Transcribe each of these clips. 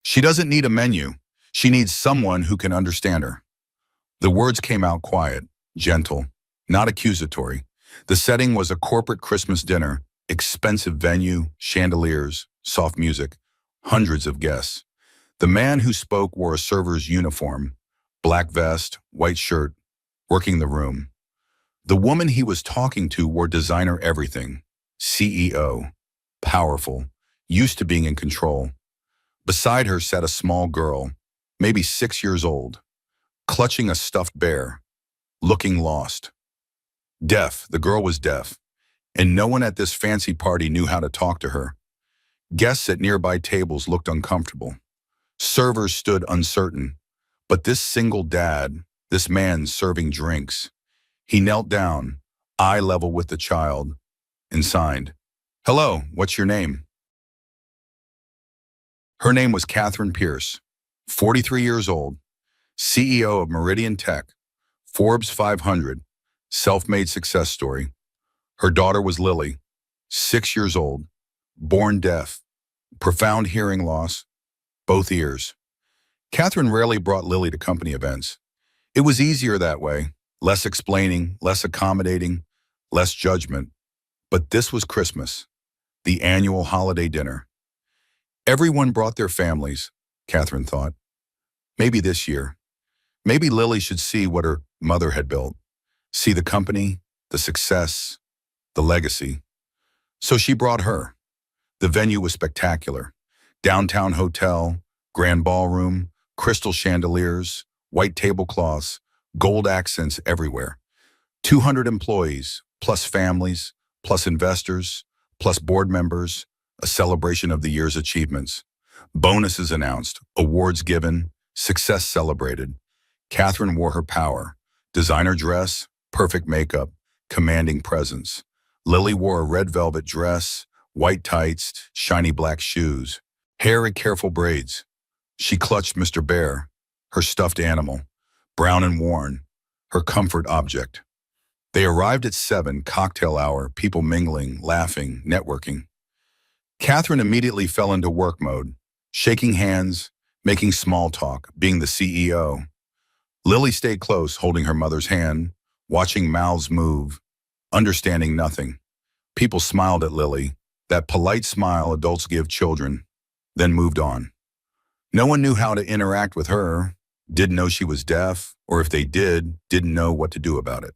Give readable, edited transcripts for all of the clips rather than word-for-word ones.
She doesn't need a menu. She needs someone who can understand her. The words came out quiet, gentle, not accusatory. The setting was a corporate Christmas dinner, expensive venue, chandeliers, soft music, hundreds of guests. The man who spoke wore a server's uniform, black vest, white shirt, working the room. The woman he was talking to wore designer everything, CEO, powerful, used to being in control. Beside her sat a small girl, maybe 6 years old, clutching a stuffed bear, looking lost. Deaf, the girl was deaf, and no one at this fancy party knew how to talk to her. Guests at nearby tables looked uncomfortable. Servers stood uncertain, but this single dad, this man serving drinks, he knelt down, eye level with the child, and signed, "Hello, what's your name?" Her name was Catherine Pierce, 43 years old, CEO of Meridian Tech, Forbes 500, self-made success story. Her daughter was Lily, 6 years old, born deaf, profound hearing loss, both ears. Catherine rarely brought Lily to company events. It was easier that way, less explaining, less accommodating, less judgment. But this was Christmas, the annual holiday dinner. Everyone brought their families, Catherine thought. Maybe this year. Maybe Lily should see what her mother had built. See the company, the success, the legacy. So she brought her. The venue was spectacular. Downtown hotel, grand ballroom, crystal chandeliers, white tablecloths, gold accents everywhere. 200 employees, plus families, plus investors, plus board members, a celebration of the year's achievements. Bonuses announced, awards given, success celebrated. Catherine wore her power. Designer dress, perfect makeup, commanding presence. Lily wore a red velvet dress, white tights, shiny black shoes, hair in careful braids. She clutched Mr. Bear, her stuffed animal, brown and worn, her comfort object. They arrived at 7, cocktail hour, people mingling, laughing, networking. Catherine immediately fell into work mode, shaking hands, making small talk, being the CEO. Lily stayed close, holding her mother's hand, watching mouths move, understanding nothing. People smiled at Lily, that polite smile adults give children, then moved on. No one knew how to interact with her, didn't know she was deaf, or if they did, didn't know what to do about it.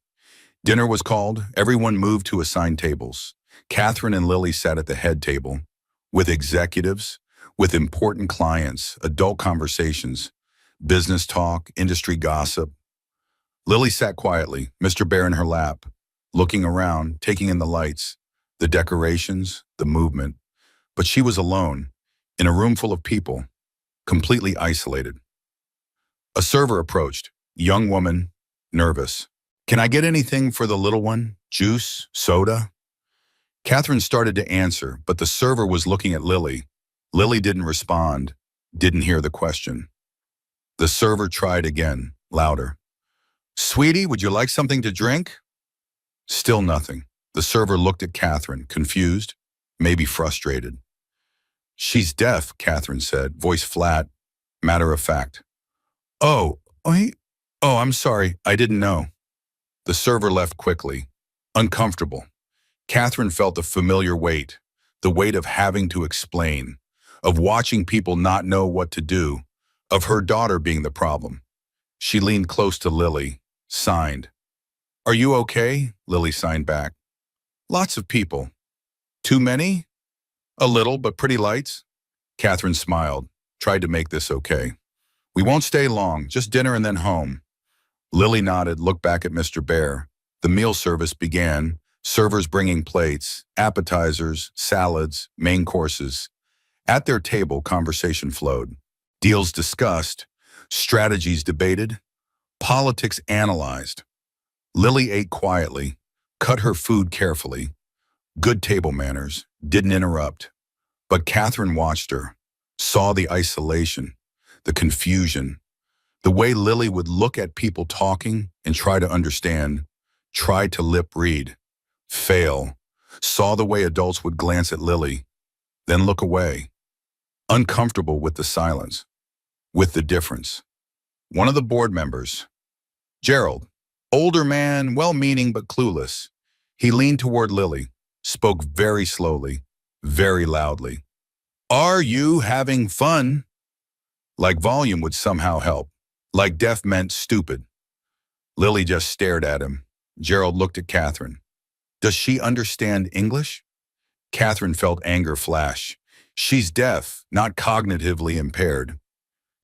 Dinner was called, everyone moved to assigned tables. Catherine and Lily sat at the head table, with executives, with important clients, adult conversations, business talk, industry gossip. Lily sat quietly, Mr. Bear in her lap, looking around, taking in the lights, the decorations, the movement. But she was alone, in a room full of people, completely isolated. A server approached, young woman, nervous. "Can I get anything for the little one? Juice? Soda?" Catherine started to answer, but the server was looking at Lily. Lily didn't respond, didn't hear the question. The server tried again, louder. "Sweetie, would you like something to drink?" Still nothing. The server looked at Catherine, confused, maybe frustrated. "She's deaf," Catherine said, voice flat, matter of fact. Oh, I'm sorry, I didn't know." The server left quickly, uncomfortable. Catherine felt the familiar weight, the weight of having to explain, of watching people not know what to do, of her daughter being the problem. She leaned close to Lily, signed. "Are you okay?" Lily signed back. "Lots of people." "Too many?" "A little, but pretty lights." Catherine smiled, tried to make this okay. "We won't stay long, just dinner and then home." Lily nodded, looked back at Mr. Bear. The meal service began, servers bringing plates, appetizers, salads, main courses. At their table, conversation flowed. Deals discussed, strategies debated, politics analyzed. Lily ate quietly, cut her food carefully. Good table manners, didn't interrupt. But Catherine watched her, saw the isolation, the confusion, the way Lily would look at people talking and try to understand, try to lip read, fail, saw the way adults would glance at Lily, then look away. uncomfortable with the silence, with the difference. One of the board members, Gerald, older man, well-meaning but clueless, he leaned toward Lily, spoke very slowly, very loudly. Are you having fun? Like volume would somehow help, like deaf meant stupid. Lily just stared at him. Gerald looked at Catherine. Does she understand English? Catherine felt anger flash. She's deaf, not cognitively impaired.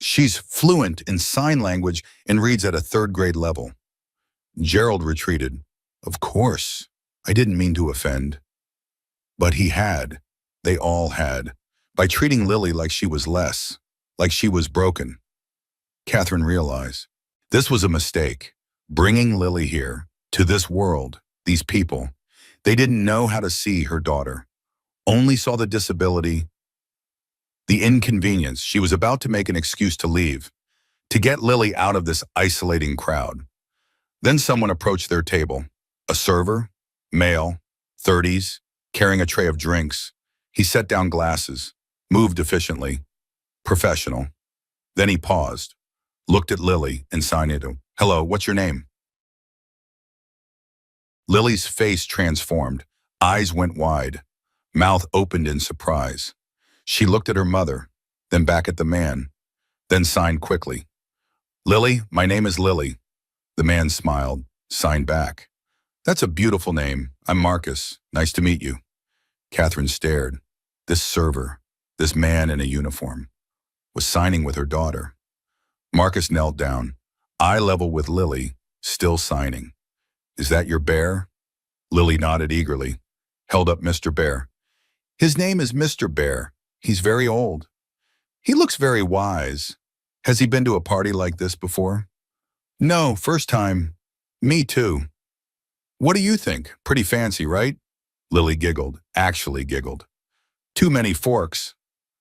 She's fluent in sign language and reads at a third-grade level. Gerald retreated. Of course, I didn't mean to offend. But he had. They all had. By treating Lily like she was less, like she was broken. Catherine realized. This was a mistake. Bringing Lily here, to this world, these people. They didn't know how to see her daughter. Only saw the disability, the inconvenience. She was about to make an excuse to leave, to get Lily out of this isolating crowd. Then someone approached their table. A server, male, 30s, carrying a tray of drinks. He set down glasses, moved efficiently, professional. Then he paused, looked at Lily and signed it. Hello, what's your name? Lily's face transformed. Eyes went wide. Mouth opened in surprise. She looked at her mother, then back at the man, then signed quickly. Lily, my name is Lily. The man smiled, signed back. That's a beautiful name. I'm Marcus. Nice to meet you. Catherine stared. This server, this man in a uniform, was signing with her daughter. Marcus knelt down, eye level with Lily, still signing. Is that your bear? Lily nodded eagerly, held up Mr. Bear. His name is Mr. Bear. He's very old. He looks very wise. Has he been to a party like this before? No, first time. Me too. What do you think? Pretty fancy, right? Lily giggled, actually giggled. Too many forks.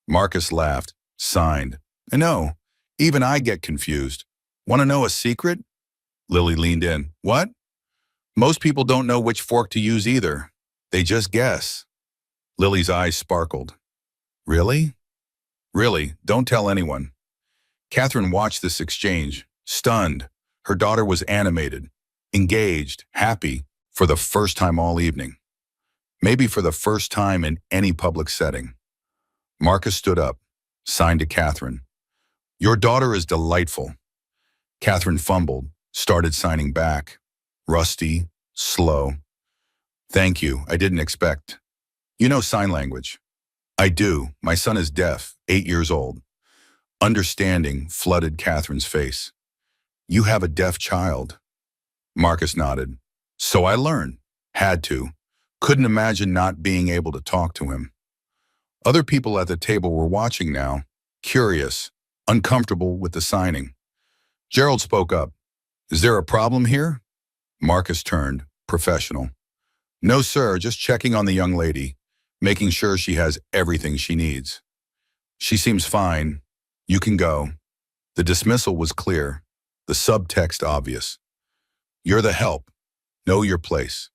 Marcus laughed, signed. I know. Even I get confused. Want to know a secret? Lily leaned in. What? Most people don't know which fork to use either. They just guess. Lily's eyes sparkled. Really? Really, don't tell anyone. Catherine watched this exchange, stunned. Her daughter was animated, engaged, happy, for the first time all evening. Maybe for the first time in any public setting. Marcus stood up, signed to Catherine. Your daughter is delightful. Catherine fumbled, started signing back. Rusty, slow. Thank you, I didn't expect. You know sign language? I do. My son is deaf, 8 years old. Understanding flooded Catherine's face. You have a deaf child. Marcus nodded. So I learned. Had to. Couldn't imagine not being able to talk to him. Other people at the table were watching now, curious, uncomfortable with the signing. Gerald spoke up. Is there a problem here? Marcus turned, professional. No, sir, just checking on the young lady, making sure she has everything she needs. She seems fine. You can go. The dismissal was clear, the subtext obvious. You're the help. Know your place.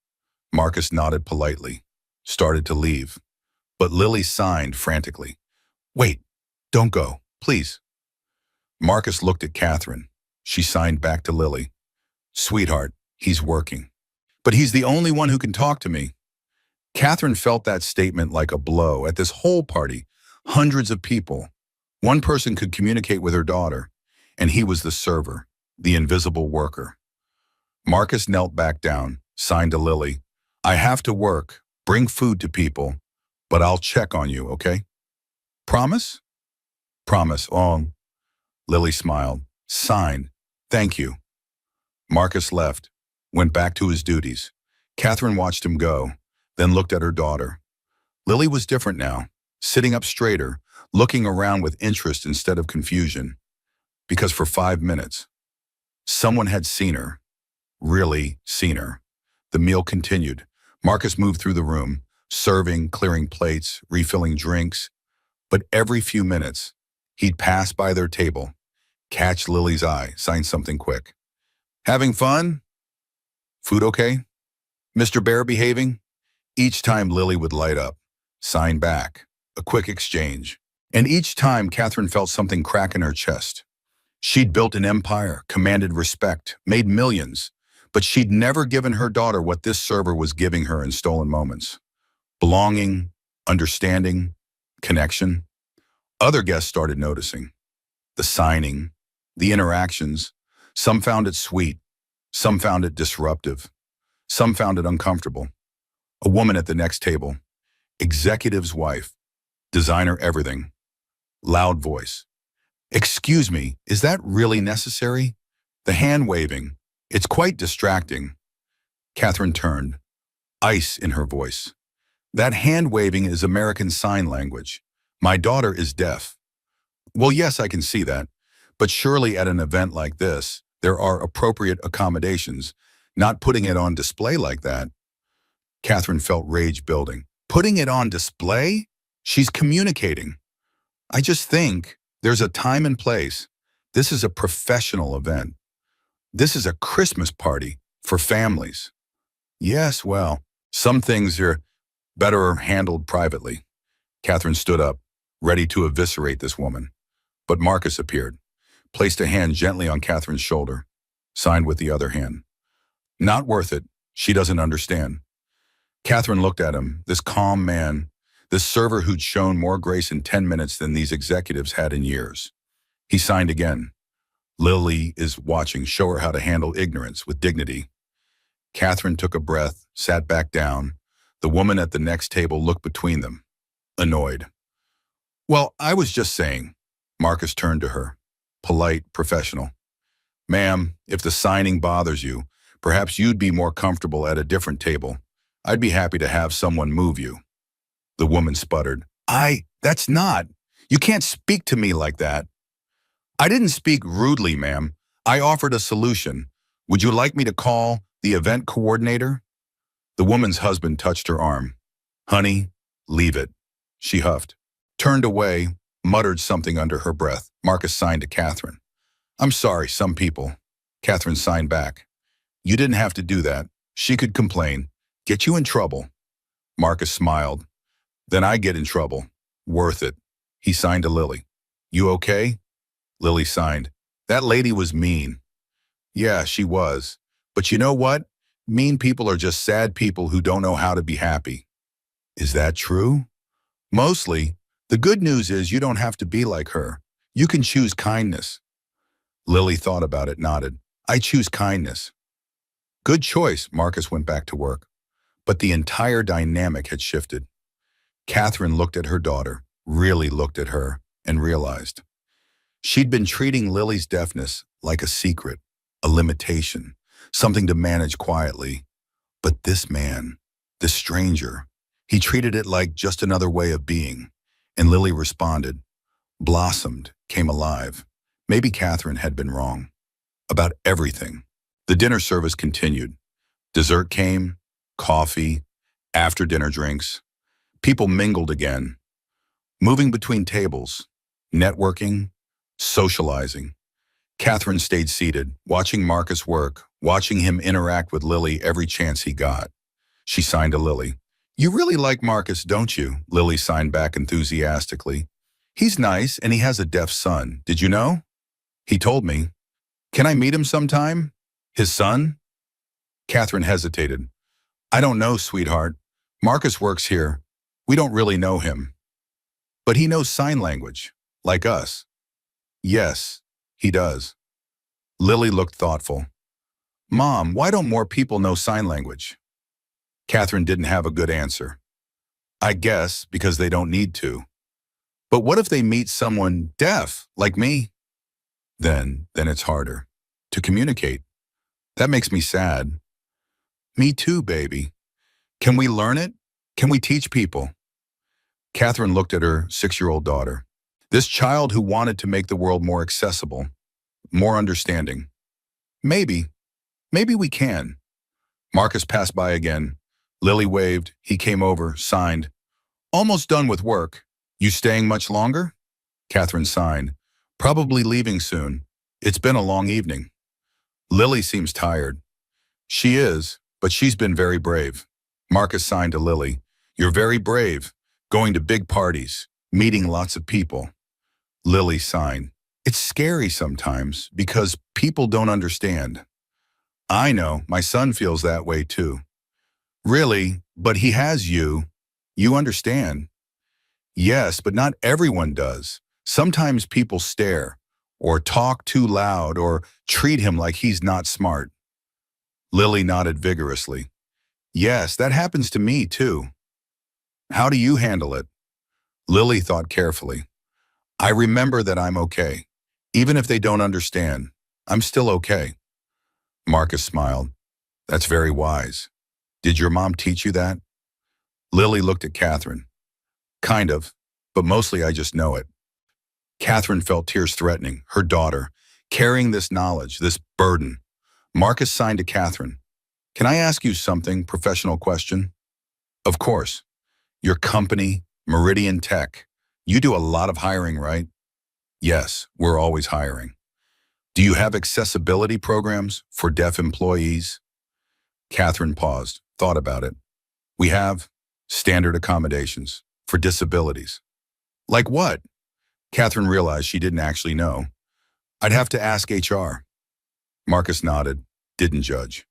Marcus nodded politely, started to leave. But Lily signed frantically. Wait, don't go, please. Marcus looked at Catherine. She signed back to Lily. Sweetheart, he's working. But he's the only one who can talk to me. Catherine felt that statement like a blow. At this whole party, hundreds of people. One person could communicate with her daughter, and he was the server, the invisible worker. Marcus knelt back down, signed to Lily. I have to work, bring food to people, but I'll check on you, okay? Promise? Promise. Oh. Lily smiled, signed. Thank you. Marcus left, went back to his duties. Catherine watched him go, then looked at her daughter. Lily was different now, sitting up straighter, looking around with interest instead of confusion. Because for 5 minutes, someone had seen her, really seen her. The meal continued. Marcus moved through the room, serving, clearing plates, refilling drinks. But every few minutes, he'd pass by their table, catch Lily's eye, sign something quick. Having fun? Food okay? Mr. Bear behaving? Each time Lily would light up, sign back, a quick exchange. And each time, Catherine felt something crack in her chest. She'd built an empire, commanded respect, made millions, but she'd never given her daughter what this server was giving her in stolen moments. Belonging, understanding, connection. Other guests started noticing. The signing, the interactions. Some found it sweet. Some found it disruptive. Some found it uncomfortable. A woman at the next table, executive's wife, designer everything, loud voice. "Excuse me, is that really necessary?" The hand waving. "It's quite distracting." Catherine turned, ice in her voice. "That hand waving is American Sign Language. My daughter is deaf." "Well, yes, I can see that. But surely at an event like this, there are appropriate accommodations, not putting it on display like that." Catherine felt rage building. Putting it on display? She's communicating. "I just think there's a time and place. This is a professional event. This is a Christmas party for families." "Yes, well, some things are better handled privately." Catherine stood up, ready to eviscerate this woman. But Marcus appeared, placed a hand gently on Catherine's shoulder, signed with the other hand. "Not worth it. She doesn't understand." Catherine looked at him, this calm man, this server who'd shown more grace in 10 minutes than these executives had in years. He signed again. "Lily is watching. Show her how to handle ignorance with dignity." Catherine took a breath, sat back down. The woman at the next table looked between them, annoyed. "Well, I was just saying." Marcus turned to her, polite, professional. "Ma'am, if the signing bothers you, perhaps you'd be more comfortable at a different table. I'd be happy to have someone move you." The woman sputtered. That's not. You can't speak to me like that." "I didn't speak rudely, ma'am. I offered a solution. Would you like me to call the event coordinator?" The woman's husband touched her arm. "Honey, leave it." She huffed, turned away, muttered something under her breath. Marcus signed to Catherine. "I'm sorry, some people." Catherine signed back. "You didn't have to do that. She could complain. Get you in trouble." Marcus smiled. "Then I get in trouble. Worth it." He signed to Lily. "You okay?" Lily signed. "That lady was mean." "Yeah, she was. But you know what? Mean people are just sad people who don't know how to be happy." "Is that true?" "Mostly. The good news is you don't have to be like her. You can choose kindness." Lily thought about it, nodded. "I choose kindness." "Good choice." Marcus went back to work. But the entire dynamic had shifted. Catherine looked at her daughter, really looked at her, and realized. She'd been treating Lily's deafness like a secret, a limitation, something to manage quietly. But this man, this stranger, he treated it like just another way of being. And Lily responded, blossomed, came alive. Maybe Catherine had been wrong. About everything. The dinner service continued. Dessert came, coffee, after-dinner drinks. People mingled again, moving between tables, networking, socializing. Catherine stayed seated, watching Marcus work, watching him interact with Lily every chance he got. She signed to Lily. "You really like Marcus, don't you?" Lily signed back enthusiastically. "He's nice and he has a deaf son. Did you know?" "He told me." "Can I meet him sometime?" "His son?" Catherine hesitated. "I don't know, sweetheart. Marcus works here. We don't really know him." "But he knows sign language, like us." "Yes, he does." Lily looked thoughtful. "Mom, why don't more people know sign language?" Catherine didn't have a good answer. "I guess because they don't need to." "But what if they meet someone deaf, like me?" Then it's harder to communicate. That makes me sad." "Me too, baby. Can we learn it? Can we teach people?" Catherine looked at her 6-year-old daughter. This child who wanted to make the world more accessible, more understanding. Maybe we can." Marcus passed by again. Lily waved. He came over, signed. "Almost done with work. You staying much longer?" Catherine signed. "Probably leaving soon. It's been a long evening." Lily seems tired. "She is, but she's been very brave." Marcus signed to Lily. "You're very brave, going to big parties, meeting lots of people. Lily signed. It's scary sometimes because people don't understand. I know, my son feels that way too. Really, but he has you. You understand. Yes, but not everyone does. Sometimes people stare, or talk too loud, or treat him like he's not smart. Lily nodded vigorously. Yes, that happens to me too. How do you handle it? Lily thought carefully. I remember that I'm okay. Even if they don't understand, I'm still okay. Marcus smiled. That's very wise. Did your mom teach you that? Lily looked at Catherine. Kind of, but mostly I just know it. Catherine felt tears threatening, her daughter, carrying this knowledge, this burden. Marcus signed to Catherine. Can I ask you something, professional question? Of course. Your company, Meridian Tech, you do a lot of hiring, right? Yes, we're always hiring. Do you have accessibility programs for deaf employees? Catherine paused, thought about it. We have standard accommodations for disabilities. Like what? Catherine realized she didn't actually know. I'd have to ask HR. Marcus nodded, didn't judge.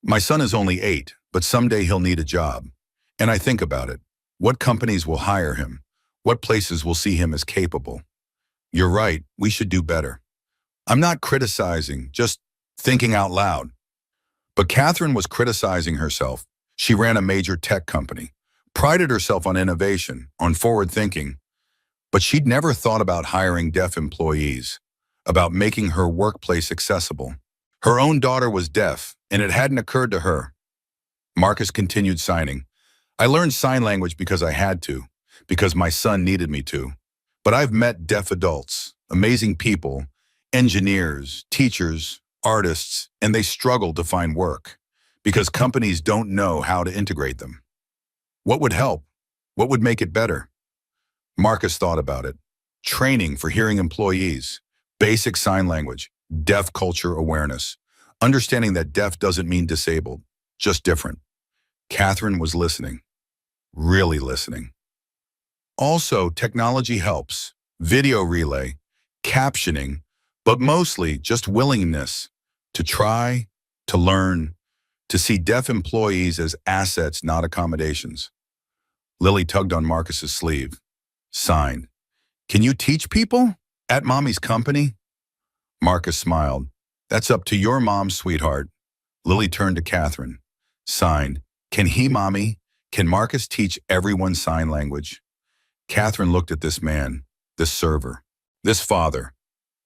My son is only 8, but someday he'll need a job. And I think about it. What companies will hire him? What places will see him as capable? You're right, we should do better. I'm not criticizing, just thinking out loud. But Catherine was criticizing herself. She ran a major tech company, prided herself on innovation, on forward thinking, but she'd never thought about hiring deaf employees, about making her workplace accessible. Her own daughter was deaf, and it hadn't occurred to her. Marcus continued signing. I learned sign language because I had to, because my son needed me to. But I've met deaf adults, amazing people, engineers, teachers, artists, and they struggle to find work because companies don't know how to integrate them. What would help? What would make it better? Marcus thought about it. Training for hearing employees, basic sign language, deaf culture awareness, understanding that deaf doesn't mean disabled, just different. Catherine was listening, really listening. Also, technology helps, video relay, captioning, but mostly just willingness to try, to learn, to see deaf employees as assets, not accommodations. Lily tugged on Marcus's sleeve. Signed. Can you teach people? At Mommy's company? Marcus smiled. That's up to your mom, sweetheart. Lily turned to Catherine. Signed. Can he, Mommy? Can Marcus teach everyone sign language? Catherine looked at this man, this server, this father,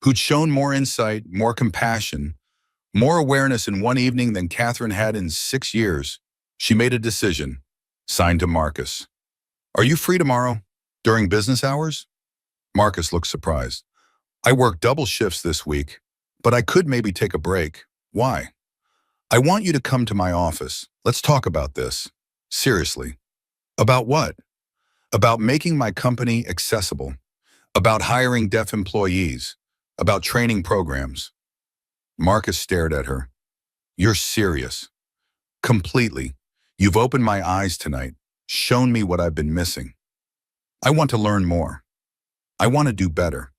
who'd shown more insight, more compassion, more awareness in one evening than Catherine had in 6 years. She made a decision. Signed to Marcus. Are you free tomorrow? During business hours? Marcus looked surprised. I work double shifts this week, but I could maybe take a break. Why? I want you to come to my office. Let's talk about this. Seriously. About what? About making my company accessible. About hiring deaf employees. About training programs. Marcus stared at her. You're serious. Completely. You've opened my eyes tonight, shown me what I've been missing. I want to learn more. I want to do better.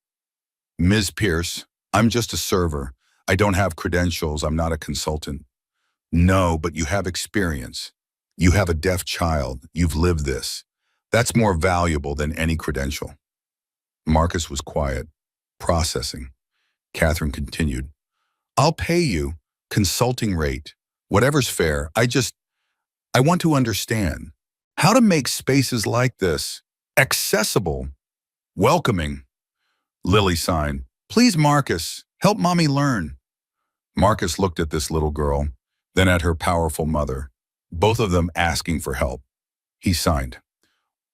Ms. Pierce, I'm just a server. I don't have credentials. I'm not a consultant. No, but you have experience. You have a deaf child. You've lived this. That's more valuable than any credential. Marcus was quiet, processing. Catherine continued. I'll pay you, consulting rate, whatever's fair. I want to understand how to make spaces like this accessible, welcoming. Lily signed. Please, Marcus, help Mommy learn. Marcus looked at this little girl, then at her powerful mother, both of them asking for help. He signed.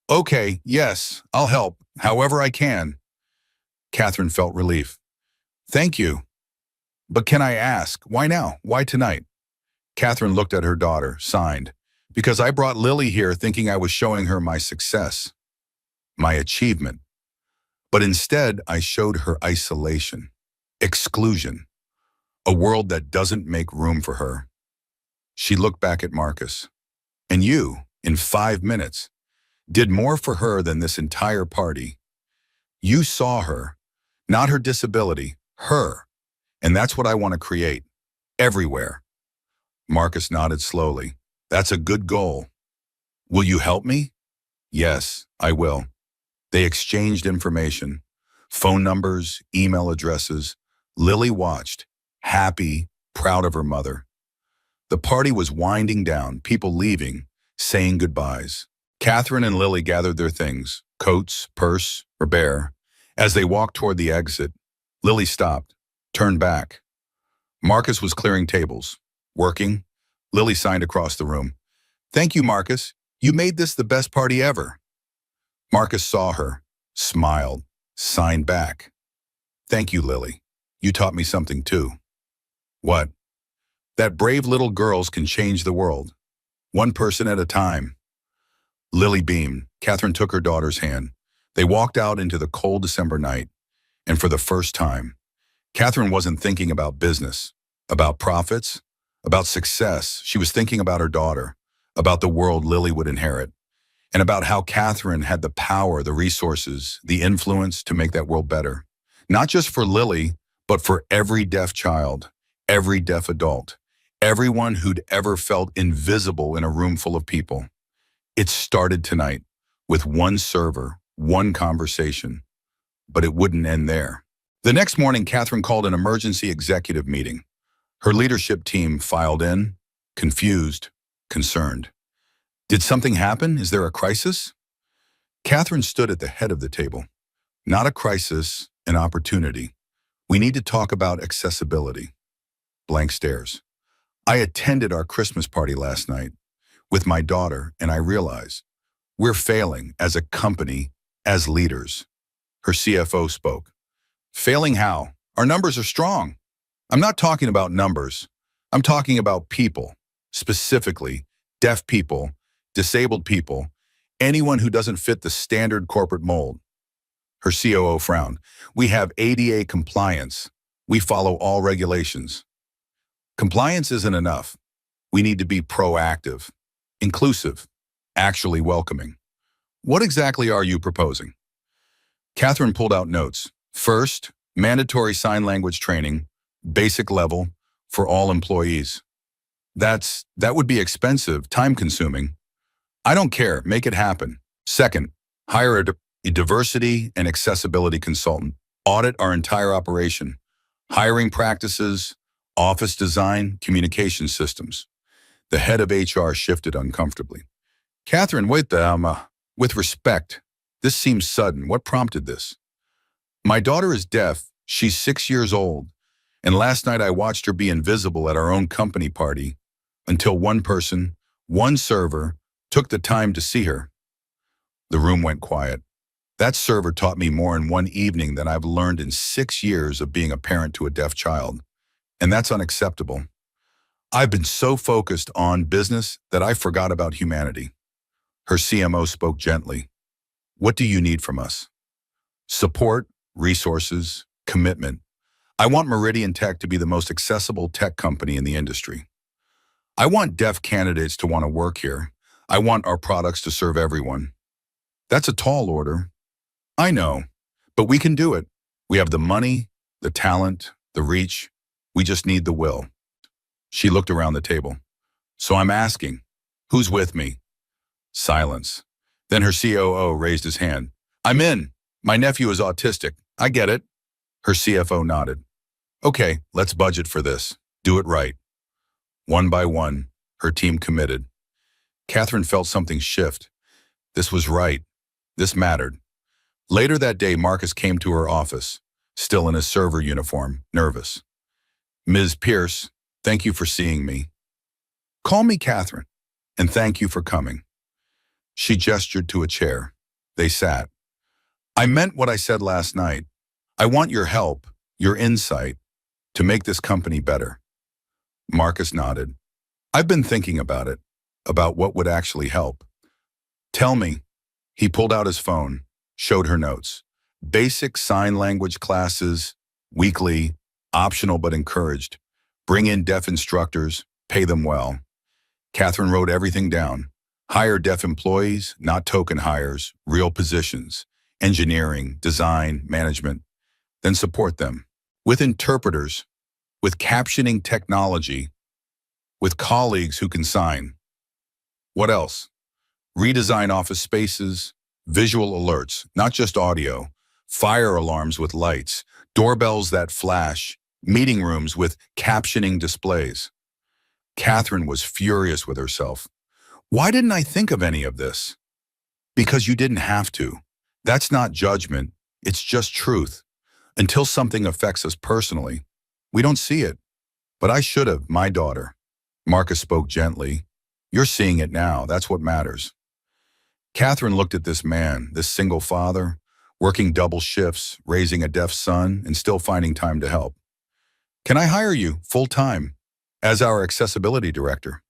Okay, yes, I'll help, however I can. Catherine felt relief. Thank you. But can I ask, why now? Why tonight? Catherine looked at her daughter, signed. Because I brought Lily here thinking I was showing her my success, my achievement. But instead, I showed her isolation, exclusion, a world that doesn't make room for her. She looked back at Marcus. And you, in 5 minutes, did more for her than this entire party. You saw her, not her disability, her. And that's what I want to create, everywhere. Marcus nodded slowly. That's a good goal. Will you help me? Yes, I will. They exchanged information, phone numbers, email addresses. Lily watched, happy, proud of her mother. The party was winding down, people leaving, saying goodbyes. Catherine and Lily gathered their things, coats, purse, or bear. As they walked toward the exit, Lily stopped, turned back. Marcus was clearing tables, working. Lily signed across the room. Thank you, Marcus. You made this the best party ever. Marcus saw her, smiled, signed back. Thank you, Lily. You taught me something too. What? That brave little girls can change the world, one person at a time. Lily beamed. Catherine took her daughter's hand. They walked out into the cold December night, and for the first time, Catherine wasn't thinking about business, about profits, about success. She was thinking about her daughter, about the world Lily would inherit, and about how Catherine had the power, the resources, the influence to make that world better. Not just for Lily, but for every deaf child, every deaf adult, everyone who'd ever felt invisible in a room full of people. It started tonight with one server, one conversation, but it wouldn't end there. The next morning, Catherine called an emergency executive meeting. Her leadership team filed in, confused, concerned. Did something happen? Is there a crisis? Catherine stood at the head of the table. Not a crisis, an opportunity. We need to talk about accessibility. Blank stares. I attended our Christmas party last night with my daughter, and I realize we're failing as a company, as leaders. Her CFO spoke. Failing how? Our numbers are strong. I'm not talking about numbers. I'm talking about people, specifically deaf people, disabled people, anyone who doesn't fit the standard corporate mold. Her COO frowned. We have ADA compliance. We follow all regulations. Compliance isn't enough. We need to be proactive, inclusive, actually welcoming. What exactly are you proposing? Catherine pulled out notes. First, mandatory sign language training, basic level, for all employees. That would be expensive, time-consuming. I don't care, make it happen. Second, hire a diversity and accessibility consultant. Audit our entire operation. Hiring practices, office design, communication systems. The head of HR shifted uncomfortably. Catherine, wait, with respect, this seems sudden. What prompted this? My daughter is deaf. She's 6 years old. And last night I watched her be invisible at our own company party until one person, one server, took the time to see her. The room went quiet. That server taught me more in one evening than I've learned in 6 years of being a parent to a deaf child. And that's unacceptable. I've been so focused on business that I forgot about humanity. Her CMO spoke gently. What do you need from us? Support, resources, commitment. I want Meridian Tech to be the most accessible tech company in the industry. I want deaf candidates to want to work here. I want our products to serve everyone. That's a tall order. I know, but we can do it. We have the money, the talent, the reach. We just need the will. She looked around the table. So I'm asking, who's with me? Silence. Then her COO raised his hand. I'm in. My nephew is autistic. I get it. Her CFO nodded. Okay, let's budget for this. Do it right. One by one, her team committed. Catherine felt something shift. This was right. This mattered. Later that day, Marcus came to her office, still in his server uniform, nervous. Ms. Pierce, thank you for seeing me. Call me Catherine, and thank you for coming. She gestured to a chair. They sat. I meant what I said last night. I want your help, your insight, to make this company better. Marcus nodded. I've been thinking about it, about what would actually help. Tell me. He pulled out his phone, showed her notes. Basic sign language classes, weekly, optional but encouraged. Bring in deaf instructors, pay them well. Catherine wrote everything down. Hire deaf employees, not token hires, real positions, engineering, design, management, then support them. With interpreters, with captioning technology, with colleagues who can sign. What else? Redesign office spaces, visual alerts, not just audio, fire alarms with lights, doorbells that flash, meeting rooms with captioning displays. Catherine was furious with herself. Why didn't I think of any of this? Because you didn't have to. That's not judgment, it's just truth. Until something affects us personally, we don't see it. But I should have, my daughter. Marcus spoke gently. You're seeing it now, that's what matters. Catherine looked at this man, this single father, working double shifts, raising a deaf son, and still finding time to help. Can I hire you full-time as our accessibility director?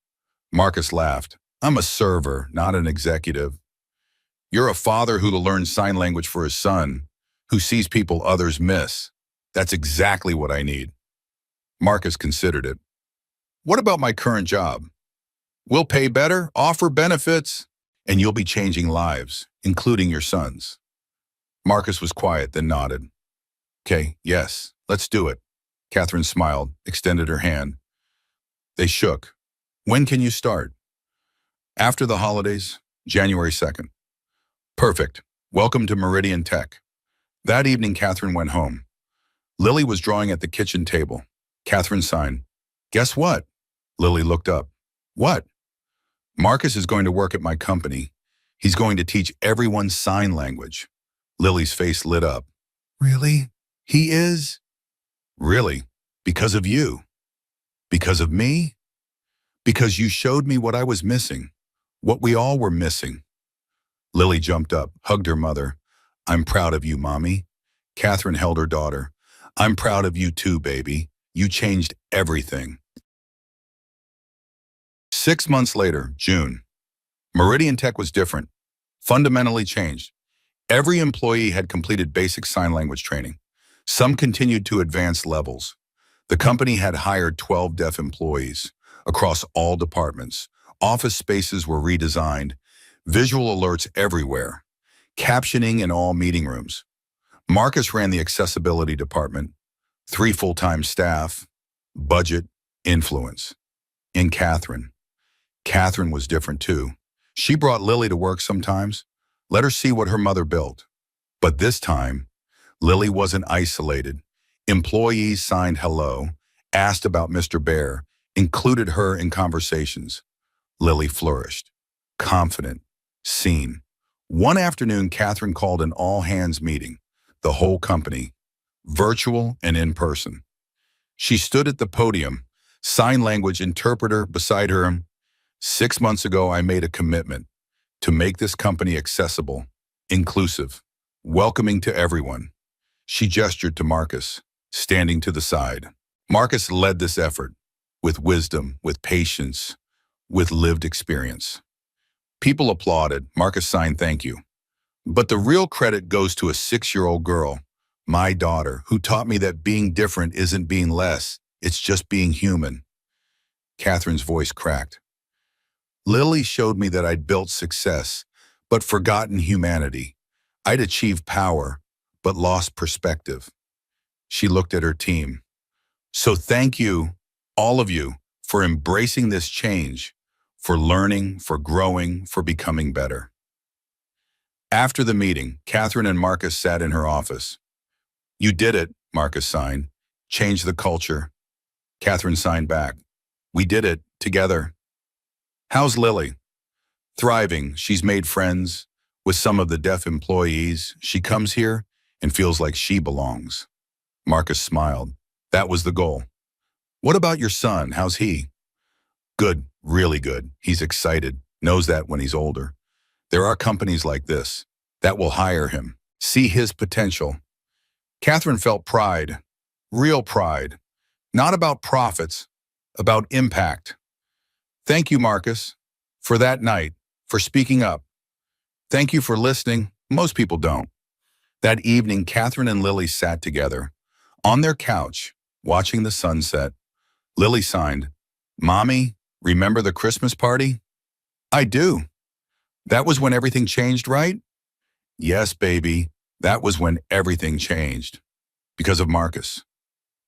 Marcus laughed. I'm a server, not an executive. You're a father who'll learn sign language for his son, who sees people others miss. That's exactly what I need. Marcus considered it. What about my current job? We'll pay better, offer benefits, and you'll be changing lives, including your son's. Marcus was quiet, then nodded. Okay, yes, let's do it. Catherine smiled, extended her hand. They shook. When can you start? After the holidays, January 2nd. Perfect. Welcome to Meridian Tech. That evening, Catherine went home. Lily was drawing at the kitchen table. Catherine signed. Guess what? Lily looked up. What? Marcus is going to work at my company. He's going to teach everyone sign language. Lily's face lit up. Really? He is? Really? Because of you? Because of me? Because you showed me what I was missing, what we all were missing. Lily jumped up, hugged her mother. I'm proud of you, Mommy. Catherine held her daughter. I'm proud of you too, baby. You changed everything. 6 months later, June. Meridian Tech was different, fundamentally changed. Every employee had completed basic sign language training. Some continued to advanced levels. The company had hired 12 deaf employees across all departments. Office spaces were redesigned, visual alerts everywhere, captioning in all meeting rooms. Marcus ran the accessibility department, 3 full-time staff, budget, influence. In Catherine was different too. She brought Lily to work sometimes, let her see what her mother built. But this time, Lily wasn't isolated. Employees signed hello, asked about Mr. Bear, included her in conversations. Lily flourished, confident, seen. One afternoon, Catherine called an all-hands meeting, the whole company, virtual and in person. She stood at the podium, sign language interpreter beside her. 6 months ago, I made a commitment to make this company accessible, inclusive, welcoming to everyone. She gestured to Marcus, standing to the side. Marcus led this effort with wisdom, with patience, with lived experience. People applauded. Marcus signed thank you. But the real credit goes to a 6-year-old girl, my daughter, who taught me that being different isn't being less, it's just being human. Catherine's voice cracked. Lily showed me that I'd built success, but forgotten humanity. I'd achieved power, but lost perspective. She looked at her team. So thank you, all of you, for embracing this change, for learning, for growing, for becoming better. After the meeting, Catherine and Marcus sat in her office. You did it, Marcus signed. Change the culture. Catherine signed back. We did it, together. How's Lily? Thriving. She's made friends with some of the deaf employees. She comes here and feels like she belongs. Marcus smiled. That was the goal. What about your son? How's he? Good, really good. He's excited, knows that when he's older. There are companies like this that will hire him, see his potential. Catherine felt pride, real pride, not about profits, about impact. Thank you, Marcus, for that night, for speaking up. Thank you for listening. Most people don't. That evening, Catherine and Lily sat together on their couch, watching the sunset. Lily signed, Mommy, remember the Christmas party? I do. That was when everything changed, right? Yes, baby. That was when everything changed. Because of Marcus.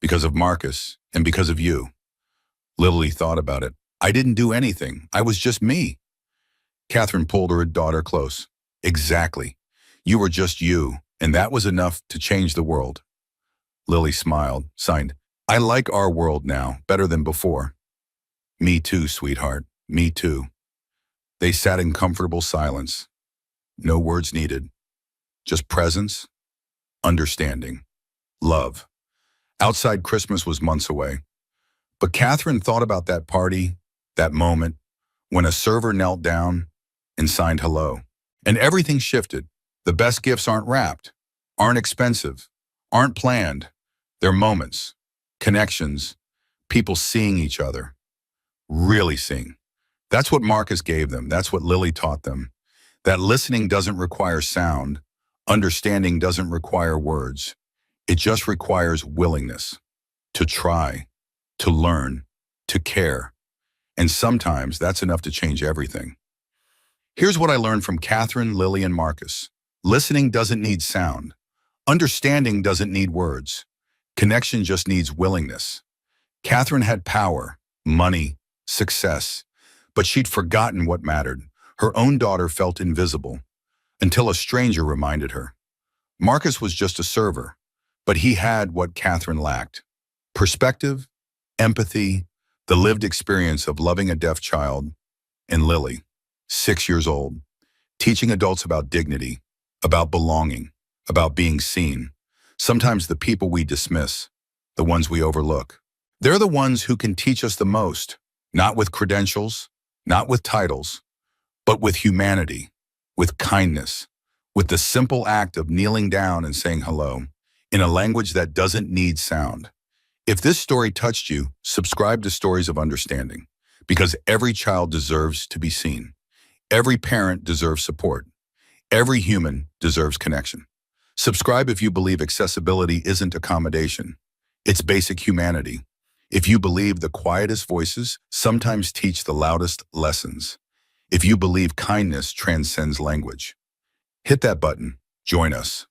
Because of Marcus. And because of you. Lily thought about it. I didn't do anything. I was just me. Catherine pulled her daughter close. Exactly. You were just you, and that was enough to change the world. Lily smiled, signed, I like our world now, better than before. Me too, sweetheart. Me too. They sat in comfortable silence. No words needed. Just presence, understanding, love. Outside Christmas was months away. But Catherine thought about that party, that moment, when a server knelt down and signed hello. And everything shifted. The best gifts aren't wrapped, aren't expensive, aren't planned. They're moments, connections, people seeing each other, really seeing. That's what Marcus gave them. That's what Lily taught them. That listening doesn't require sound. Understanding doesn't require words. It just requires willingness to try, to learn, to care. And sometimes that's enough to change everything. Here's what I learned from Catherine, Lily, and Marcus. Listening doesn't need sound. Understanding doesn't need words. Connection just needs willingness. Catherine had power, money, success, but she'd forgotten what mattered. Her own daughter felt invisible until a stranger reminded her. Marcus was just a server, but he had what Catherine lacked. Perspective, empathy, the lived experience of loving a deaf child, and Lily, 6 years old, teaching adults about dignity, about belonging, about being seen. Sometimes the people we dismiss, the ones we overlook, they're the ones who can teach us the most, not with credentials, not with titles, but with humanity, with kindness, with the simple act of kneeling down and saying hello in a language that doesn't need sound. If this story touched you, subscribe to Stories of Understanding, because every child deserves to be seen. Every parent deserves support. Every human deserves connection. Subscribe if you believe accessibility isn't accommodation. It's basic humanity. If you believe the quietest voices sometimes teach the loudest lessons. If you believe kindness transcends language. Hit that button. Join us.